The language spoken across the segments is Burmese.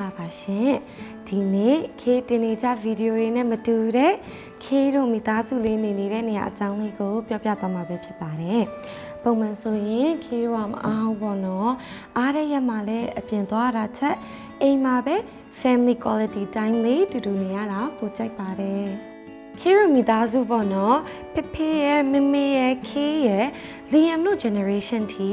လာပါရှင်ဒီနေ့ခေတင်နေကြဗီဒီယိုတွေနဲ့မတူတဲ့ခေတို့မိသားစုလေးနေနေတဲ့နေရာအကြောင်းလေးကိုပြောပြသွားမှာပဲဖြစ်ပါတယ်ပုံမှန်ဆိုရင်ခေတို့ကမအားဘူးပေါ့နော်အားတဲ့ရက်မှာလည်းအပြင်သွားတာထက်အိမ်မှာပဲ family quality time လေးတူတူနေရတာပိုကြိုက်ပါတယ်ခေရမိသားစုပေါ့နော်ဖေဖေရဲ့မမေရဲ့ခေရဲ့လီယမ်တို့ generation တီ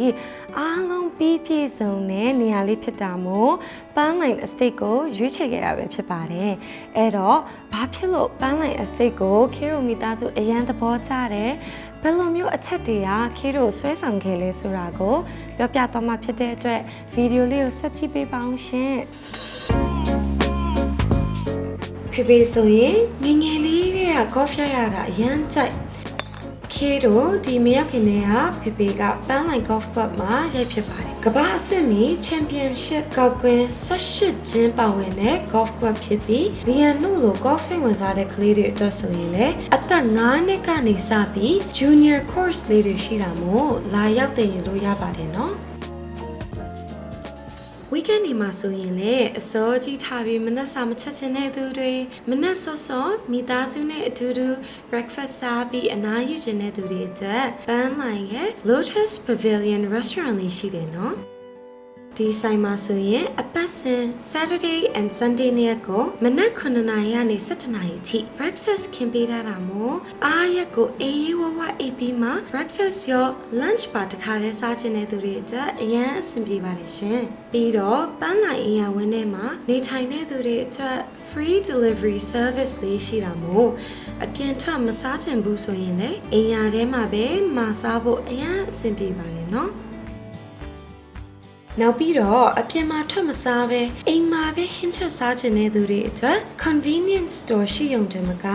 အားလုံးပြီးပြည့်စုံတဲ့နေရာလေးဖြစ်တာမို့ပန်းလိုင် estate ကိုရွေးချယ်ခဲ့တာပဲဖြစ်ပါတယ်အဲ့တော့ဘာဖြစ်လို့ပန်းလိုင် estate ကိုခေရမိသားစုအရန်သဘောကျတယ်ဘယ်လိုမျိုးအချက်တွေကခေတို့ဆွဲဆောင်ခဲ့လဲဆိုတာကိုပြောပြသွားမှာဖြစ်တဲ့အတွက်ဗီဒီယိုလေးကိုဆက်ကြည့်ပေးပါအောင်ရှင်ဖေဖေဆိုရင်ငငယ်လေးတွေကကော့ဖျရတာအရန်ကြိုက်ခေတို့ဒီမရောက်ခင်တည်းကဖေဖေကပန်းလိုင် golf club မှာရိုက်ဖြစ်ပါတယ်ကမ္ဘာအဆင့်မီ championship ကောက်ကွင်း18ကျင်းပါဝင်တဲ့ golf club ဖြစ်ပြီးလီယန်တို့လို golf စိတ်ဝင်စားတဲ့ကလေးတွေအတွက်ဆိုရင်လည်းအသက်9နှစ်ကနေစပြီး junior course လေးတွေရှိတာမို့လာရောက်တင်ယူလို့ရပါတယ်နော်weekend နေမှာဆိုရင်လည်းအစောကြီးထားပြီးမနက်စာမချက်ချင်တဲ့သူတွေမနက်စောစောမိသားစုနဲ့အတူတူ breakfast စားပြီးအနားယူချင်တဲ့သူတွေအတွက်ပန်းလိုင်ရဲ့ Lotus Pavilion Restaurant လေးရှိတယ်နော်ဒီဆိုင်မှာဆိုရင်အပတ်စဉ် Saturday and Sunday နေ့ကိုမနက်9နာရီကနေ17နာရီအထိ breakfast ခင်းပေးထားတာမို့အားရက်ကိုအေးအေးဝဝအိပ်ပြီးမှ breakfast ရော lunch ပါတခါတည်းစားချင်တဲ့သူတွေအတွက်အရန်အဆင်ပြေပါတယ်ရှင်ပြီးတော့ပန်းလိုင်အင်ယာဝင်းထဲမှာနေထိုင်တဲ့သူတွေအတွက် free delivery service လေးရှိတာမို့အပြင်ထွက်မစားချင်ဘူးဆိုရင်လည်းအင်ယာထဲမှာပဲမစားဖို့အရန်အဆင်ပြေပါတယ်နော်နောက်ပြီးတော့အပြင်မှာထွက်မစားပဲအိမ်မှာပဲဟင်းချက်စားချင်တဲ့သူတွေအတွက် convenience store ရှိုံတည်းမက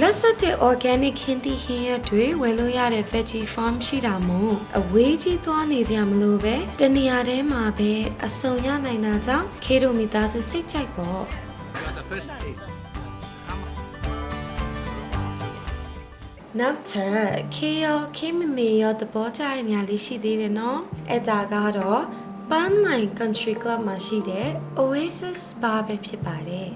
လက်ဆက်တဲ့ organic ဟင်းသီးဟင်းရက်တွေဝယ်လို့ရတဲ့ veggie farm ရှိတာမို့အဝေးကြီးသွားနေစရာမလိုပဲတနေရာထဲမှာပဲအဆုံရနိုင်တာကြောင့်ခေတို့မိသားစုစိတ်ကြိုက်ပေါ့နောက်ထပ်ခေမမေရောသဘောကျတဲ့နေရာလေးရှိသေးတယ်နော်အဲ့ဒါကတော့ပန်းလိုင် Country Club မှာရှိတဲ့ Oasis Spa ပဲဖြစ်ပါတယ်။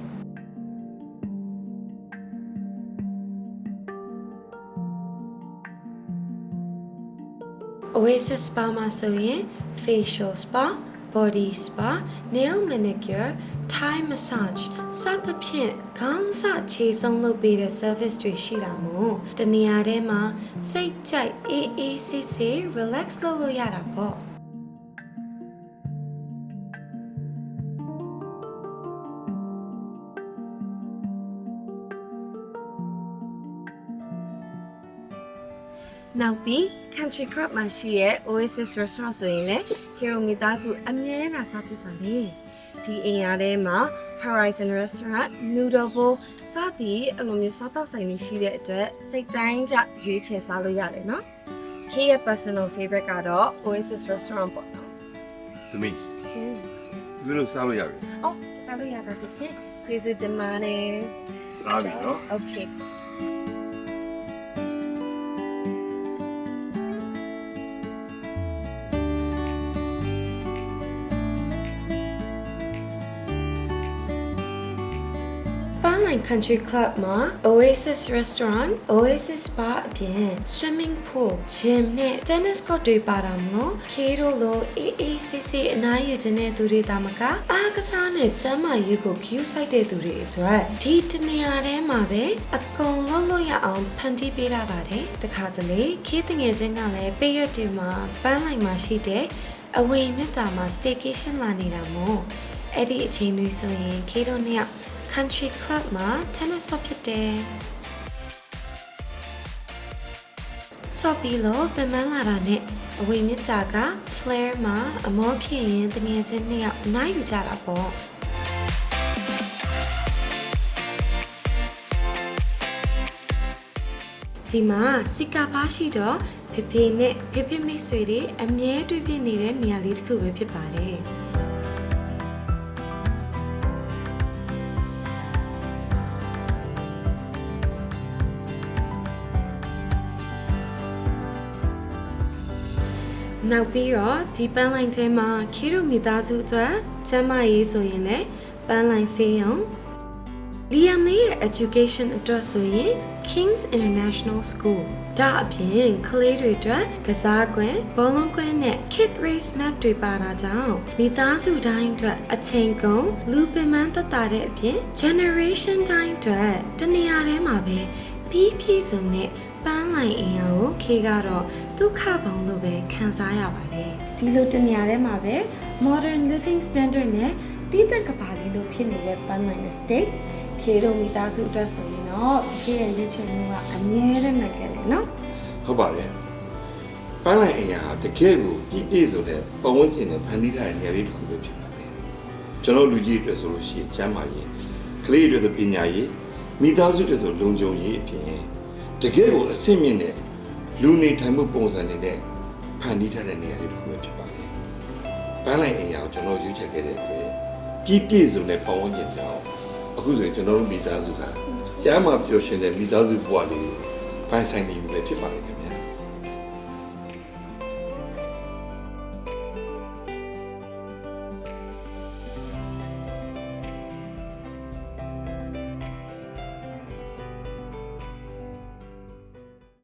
Oasis Spa မှာဆိုရင် facial spa, body spa, nail manicure, Thai massage စသဖြင့်ခေါင်းစခြေဆုံးလုပ်ပေးတဲ့ service တွေရှိတာမို့တနေရာထဲမှာစိတ်ကြိုက်အေးအေးဆေးဆေး relax လုပ်လို့ရတာပေါ့။နောက်ပြီး Country Club မှာရှိတဲ့ Oasis Restaurant ဆိုရင်လည်းခေရိုမီသားစုအမြဲတမ်းစားပြပါလေဒီအိမ်ရထဲမှာ Horizon Restaurant, Noodle Bowl စသည်အလိုမျိုးစားတော့ဆိုင်တွေရှိတဲ့အတွက်စိတ်တိုင်းကြရွေးချယ်စားလို့ရတယ်နော်ခေရဲ့ personal favorite ကတော့ Oasis Restaurant ပေါ့နော်သမီးရှင်ဘယ်လိုစားလို့ရပြီအော်စားလို့ရတာဖြစ်ရှင်ကျေးဇူးတင်ပါတယ်စားပြီနော် Okayပန်းလိုင် Country Club မှာ Oasis Restaurant, Oasis Spa အပြင် Swimming Pool, Gym နဲ့ Tennis Court တွေပါတာမို့ခေတို့လိုအေးအေးဆေးဆေးအနားယူခြင်းတဲ့သူတွေဒါမကအားကစားနဲ့ကျန်းမာရေးကို view ဆိုင်တဲ့သူတွေအတွက်ဒီတနေရာထဲမှာပဲအကုန်လုံးလို့ရအောင်ဖန်တီးပေးထားပါတယ်တခါတလေခေတငယ်ချင်းကလည်းပေးရတဲ့မှာပန်းလိုင်မှာရှိတဲ့အဝေးမြစ်တာမှာ staycation လာနေတာမို့အဲ့ဒီအချိန်တွေဆိုရင်ခေတို့နှစ်ယောက်Country Club မှာ tennis ဆော့ဖြစ်တယ်။ဆော့ပြီးလို့ပြန်မလာတာနဲ့အဝေးမြစ်တာက flare မှာအမောဖြစ်ရင်တငယ်ချင်းနှစ်ယောက်နိုင်ယူကြတာပေါ့။ဒီမှာစီကာပါရှိတော့ဖေဖေနဲ့ဖေဖေမိတ်ဆွေတွေအမြဲတွေ့ဖြစ်နေတဲ့နေရာလေးတစ်ခုပဲဖြစ်ပါတယ်။နောက်ပြီးတော့ဒီပန်းလိုင်ထဲမှာခေတို့မိသားစုအတွက်ကျမ်းမာရေးဆိုရင်လည်း ပန်းလိုင်ဆေးရုံလီယမ်လေးရဲ့ education အတွက်ဆိုရင် King's International School ဒါအပြင်ကလေးတွေအတွက်ကစားကွင်းဘောလုံးကွင်းနဲ့ Kid Race Map တွေပါတာကြောင့်မိသားစုတိုင်းအတွက်အချိန်ကုန်လူပင်ပန်းသက်သာတဲ့အပြင် generation တိုင်းအတွက်တနေရာထဲမှာပဲပြီးပြည့်စုံတဲ့ပန်းလိုင်အင်အားကိုခေကတော့ဒုက္ခပေါင်းလို့ပဲခံစားရပါတယ်ဒီလိုတနေရာထဲမှာပဲ modern living standard နဲ့တီးသက်ကပါလေးလို့ဖြစ်နေတဲ့ပန်းလိုင် estate ခေတို့မိသားစုအတွက်ဆိုရင်တော့ခေရဲ့ရွေးချယ်မှုကအမြဲတမ်းနိုင်ခဲ့တယ်နော် ဟုတ်ပါတယ်ပန်းလိုက်အိမ်ယာဟာတကယ်ကိုပြည့်ပြည့်စုံတဲ့ပတ်ဝန်းကျင်နဲ့ဖန်တီးထားတဲ့နေရာလေးတစ်ခုပဲဖြစ်ပါတယ်ကျွန်တော်လူကြီးအတွက်ဆိုလို့ရှိရင်ကျမ်းမာရေးကလေးတွေဆိုပညာရေးမိသားစုတွေဆိုလုံခြုံရေးအပြင်တကယ်ကိုအဆင့်မြင့်တဲ့လူနေထိုင်မှုပုံစံတွေနဲ့ဖန်တီးထားတဲ့နေရာလေးတစ်ခုပဲဖြစ်ပါတယ်ပန်းလိုက်အိမ်ယာကိုကျွန်တော်ရွေးချယ်ခဲ့တဲ့အတွက်ပြည့်ပြည့်စုံတဲ့ပတ်ဝန်းကျင်ကြောင့်အခုဆိုရင်ကျွန်တော်တို့မိသားစုကကျမ်းမာပျော်ရွှင်တဲ့မိသားစုဘဝလေးကိုပိုင်ဆိုင်နေပြီပဲဖြစ်ပါတယ်ခင်ဗျ